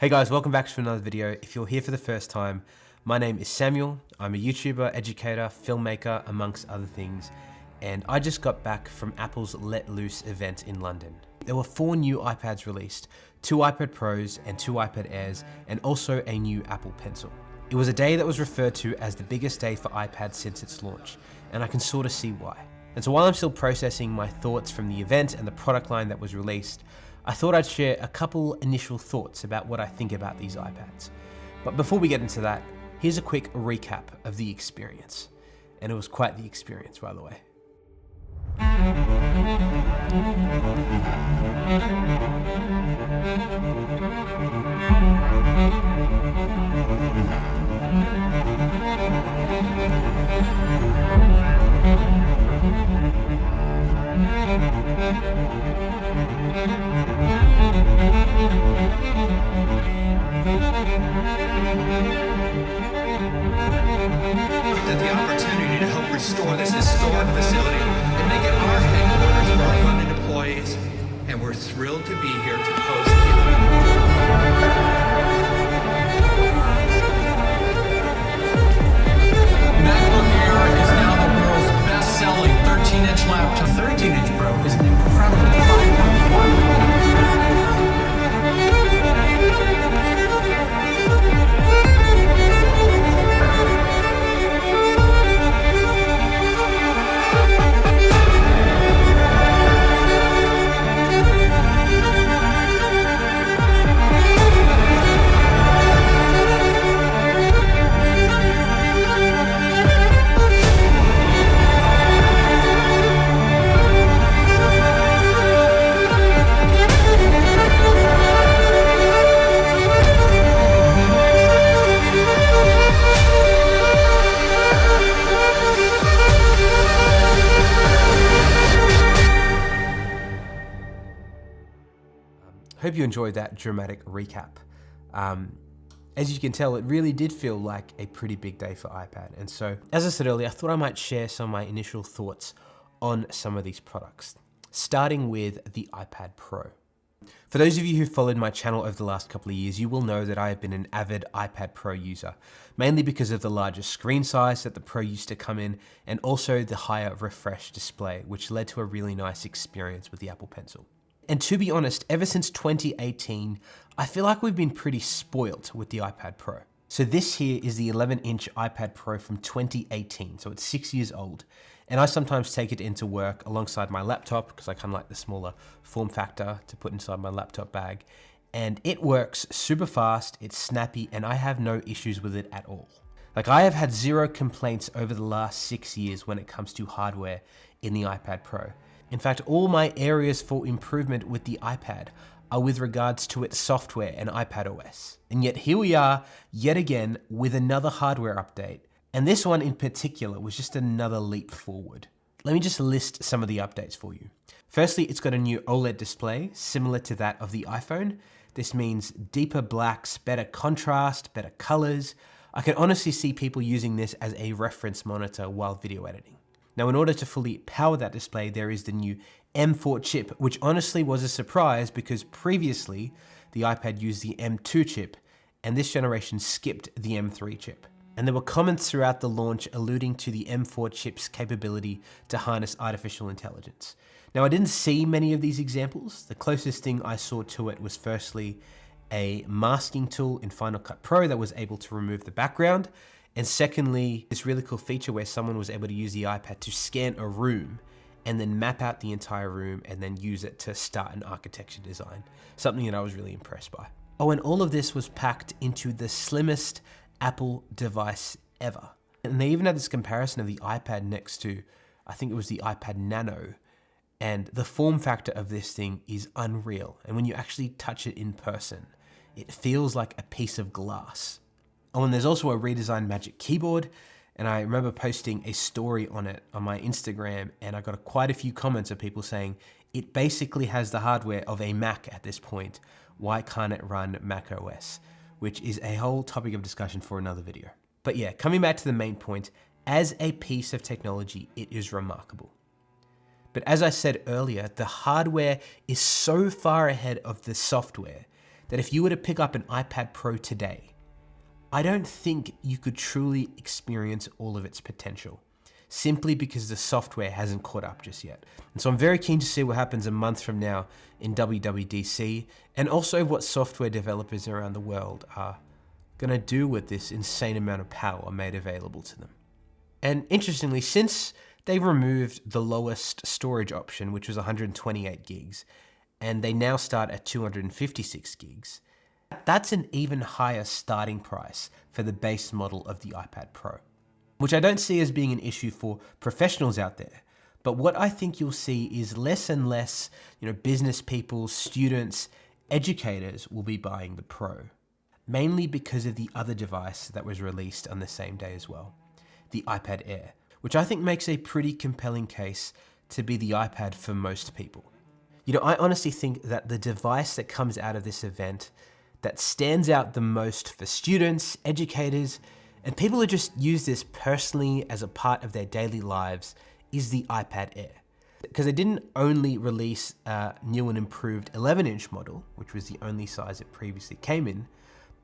Hey guys, welcome back to another video. If you're here for the first time, my name is Samuel. I'm a YouTuber, educator, filmmaker, amongst other things. And I just got back from Apple's Let Loose event in London. There were 4 new iPads released, 2 iPad Pros and 2 iPad Airs, and also a new Apple Pencil. It was a day that was referred to as the biggest day for iPad since its launch, and I can sort of see why. And so while I'm still processing my thoughts from the event and the product line that was released, I thought I'd share a couple initial thoughts about what I think about these iPads. But before we get into that, here's a quick recap of the experience. And it was quite the experience, by the way. The opportunity to help restore this historic facility and make it our headquarters for our London employees, and we're thrilled to be here to host it. MacBook Air is now the world's best-selling 13-inch laptop. 13-inch Pro is an incredible 5.1. Hope you enjoyed that dramatic recap. As you can tell, it really did feel like a pretty big day for iPad. And so, as I said earlier, I thought I might share some of my initial thoughts on some of these products, starting with the iPad Pro. For those of you who followed my channel over the last couple of years, you will know that I have been an avid iPad Pro user, mainly because of the larger screen size that the Pro used to come in, and also the higher refresh display, which led to a really nice experience with the Apple Pencil. And to be honest, ever since 2018, I feel like we've been pretty spoilt with the iPad Pro. So this here is the 11-inch iPad Pro from 2018, so it's 6 years old. And I sometimes take it into work alongside my laptop because I kind of like the smaller form factor to put inside my laptop bag. And it works super fast, it's snappy, and I have no issues with it at all. Like, I have had 0 complaints over the last 6 years when it comes to hardware in the iPad Pro. In fact, all my areas for improvement with the iPad are with regards to its software and iPadOS. And yet here we are, yet again, with another hardware update. And this one in particular was just another leap forward. Let me just list some of the updates for you. Firstly, it's got a new OLED display, similar to that of the iPhone. This means deeper blacks, better contrast, better colors. I can honestly see people using this as a reference monitor while video editing. Now, in order to fully power that display, there is the new M4 chip, which honestly was a surprise because previously the iPad used the M2 chip, and this generation skipped the M3 chip. And there were comments throughout the launch alluding to the M4 chip's capability to harness artificial intelligence. Now, I didn't see many of these examples. The closest thing I saw to it was firstly a masking tool in Final Cut Pro that was able to remove the background. And secondly, this really cool feature where someone was able to use the iPad to scan a room and then map out the entire room and then use it to start an architecture design. Something that I was really impressed by. Oh, and all of this was packed into the slimmest Apple device ever. And they even had this comparison of the iPad next to, I think it was the iPad Nano. And the form factor of this thing is unreal. And when you actually touch it in person, it feels like a piece of glass. Oh, and there's also a redesigned Magic Keyboard, and I remember posting a story on it on my Instagram, and I got quite a few comments of people saying, it basically has the hardware of a Mac at this point. Why can't it run Mac OS? Which is a whole topic of discussion for another video. But yeah, coming back to the main point, as a piece of technology, it is remarkable. But as I said earlier, the hardware is so far ahead of the software that if you were to pick up an iPad Pro today, I don't think you could truly experience all of its potential, simply because the software hasn't caught up just yet. And so I'm very keen to see what happens a month from now in WWDC, and also what software developers around the world are gonna do with this insane amount of power made available to them. And interestingly, since they removed the lowest storage option, which was 128 gigs, and they now start at 256 gigs, that's an even higher starting price for the base model of the iPad Pro, which I don't see as being an issue for professionals out there. But what I think you'll see is less and less, business people, students, educators will be buying the Pro, mainly because of the other device that was released on the same day as well, the iPad Air, which I think makes a pretty compelling case to be the iPad for most people. I honestly think that the device that comes out of this event that stands out the most for students, educators, and people who just use this personally as a part of their daily lives is the iPad Air. Because they didn't only release a new and improved 11-inch model, which was the only size it previously came in,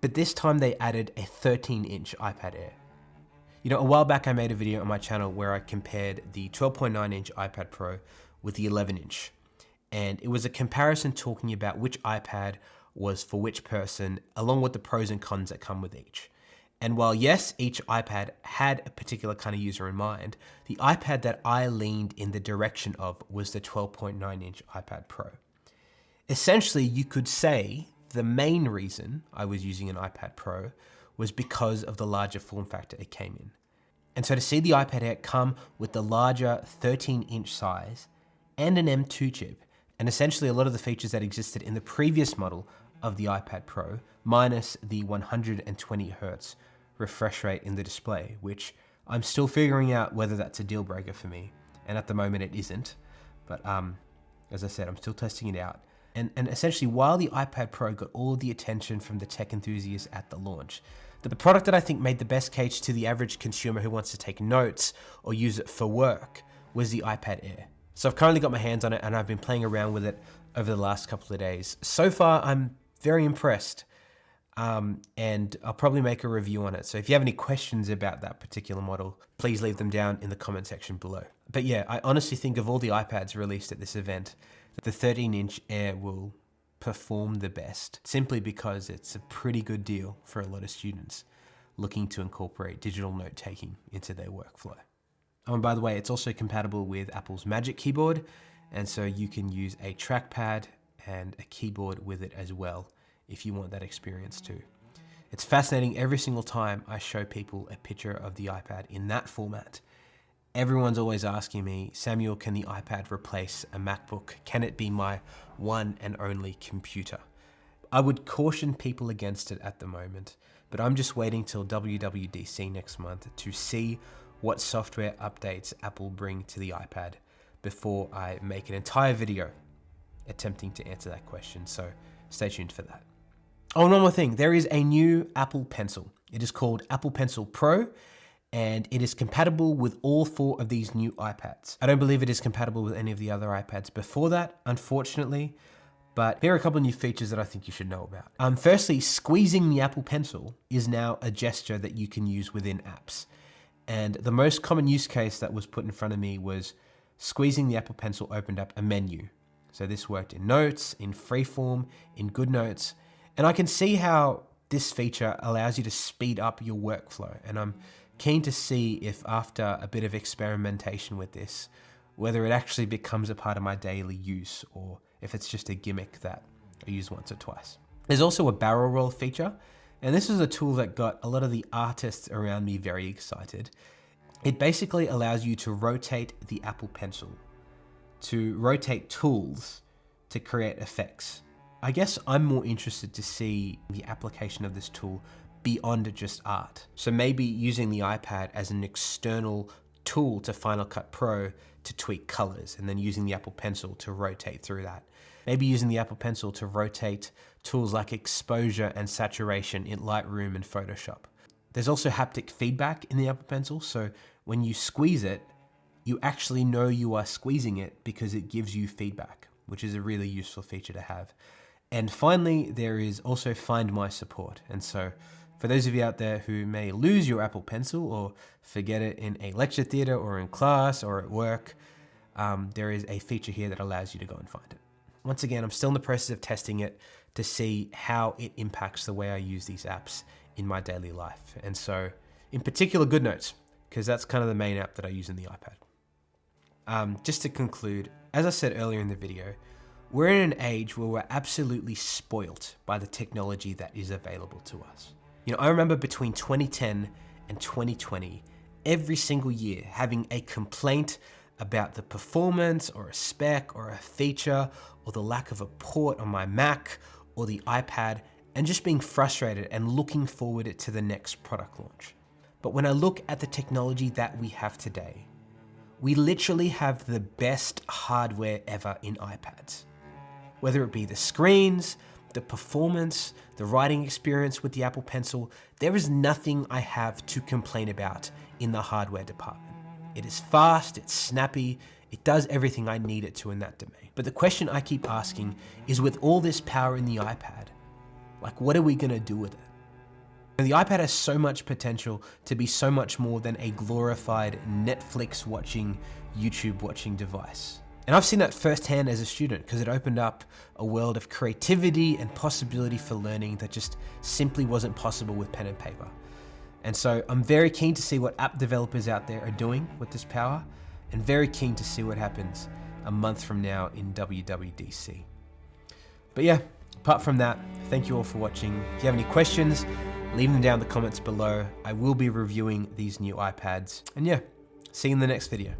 but this time they added a 13-inch iPad Air. A while back I made a video on my channel where I compared the 12.9-inch iPad Pro with the 11-inch. And it was a comparison talking about which iPad was for which person, along with the pros and cons that come with each. And while yes, each iPad had a particular kind of user in mind, the iPad that I leaned in the direction of was the 12.9-inch iPad Pro. Essentially, you could say the main reason I was using an iPad Pro was because of the larger form factor it came in. And so to see the iPad Air come with the larger 13-inch size and an M2 chip, and essentially a lot of the features that existed in the previous model of the iPad Pro, minus the 120 Hertz refresh rate in the display, which I'm still figuring out whether that's a deal breaker for me. And at the moment it isn't, but as I said, I'm still testing it out. And essentially, while the iPad Pro got all of the attention from the tech enthusiasts at the launch, the product that I think made the best case to the average consumer who wants to take notes or use it for work was the iPad Air. So I've currently got my hands on it and I've been playing around with it over the last couple of days. So far, I'm very impressed, and I'll probably make a review on it. So if you have any questions about that particular model, please leave them down in the comment section below. But yeah, I honestly think of all the iPads released at this event, that the 13-inch Air will perform the best, simply because it's a pretty good deal for a lot of students looking to incorporate digital note-taking into their workflow. Oh, and by the way, it's also compatible with Apple's Magic Keyboard, and so you can use a trackpad and a keyboard with it as well if you want that experience too. It's fascinating every single time I show people a picture of the iPad in that format. Everyone's always asking me, Samuel, can the iPad replace a MacBook? Can it be my one and only computer? I would caution people against it at the moment, but I'm just waiting till WWDC next month to see what software updates Apple bring to the iPad before I make an entire video attempting to answer that question, so stay tuned for that. Oh, one more thing, there is a new Apple Pencil. It is called Apple Pencil Pro, and it is compatible with all 4 of these new iPads. I don't believe it is compatible with any of the other iPads before that, unfortunately, but here are a couple of new features that I think you should know about. Firstly, squeezing the Apple Pencil is now a gesture that you can use within apps. And the most common use case that was put in front of me was squeezing the Apple Pencil opened up a menu. So this worked in Notes, in Freeform, in GoodNotes, and I can see how this feature allows you to speed up your workflow. And I'm keen to see if after a bit of experimentation with this, whether it actually becomes a part of my daily use or if it's just a gimmick that I use once or twice. There's also a barrel roll feature, and this is a tool that got a lot of the artists around me very excited. It basically allows you to rotate the Apple Pencil, to rotate tools to create effects. I guess I'm more interested to see the application of this tool beyond just art. So maybe using the iPad as an external tool to Final Cut Pro to tweak colors, and then using the Apple Pencil to rotate through that. Maybe using the Apple Pencil to rotate tools like exposure and saturation in Lightroom and Photoshop. There's also haptic feedback in the Apple Pencil, so when you squeeze it, you actually know you are squeezing it because it gives you feedback, which is a really useful feature to have. And finally, there is also Find My Support. And so for those of you out there who may lose your Apple Pencil or forget it in a lecture theater or in class or at work, there is a feature here that allows you to go and find it. Once again, I'm still in the process of testing it to see how it impacts the way I use these apps in my daily life. And so in particular, GoodNotes, because that's kind of the main app that I use in the iPad. Just to conclude, as I said earlier in the video, we're in an age where we're absolutely spoilt by the technology that is available to us. You know, I remember between 2010 and 2020, every single year having a complaint about the performance or a spec or a feature or the lack of a port on my Mac or the iPad, and just being frustrated and looking forward to the next product launch. But when I look at the technology that we have today, we literally have the best hardware ever in iPads. Whether it be the screens, the performance, the writing experience with the Apple Pencil, there is nothing I have to complain about in the hardware department. It is fast, it's snappy, it does everything I need it to in that domain. But the question I keep asking is, with all this power in the iPad, like, what are we gonna do with it? And the iPad has so much potential to be so much more than a glorified Netflix watching, YouTube watching device. And I've seen that firsthand as a student, because it opened up a world of creativity and possibility for learning that just simply wasn't possible with pen and paper. And so I'm very keen to see what app developers out there are doing with this power, and very keen to see what happens a month from now in WWDC. But yeah, apart from that, thank you all for watching. If you have any questions, leave them down in the comments below. I will be reviewing these new iPads. And yeah, see you in the next video.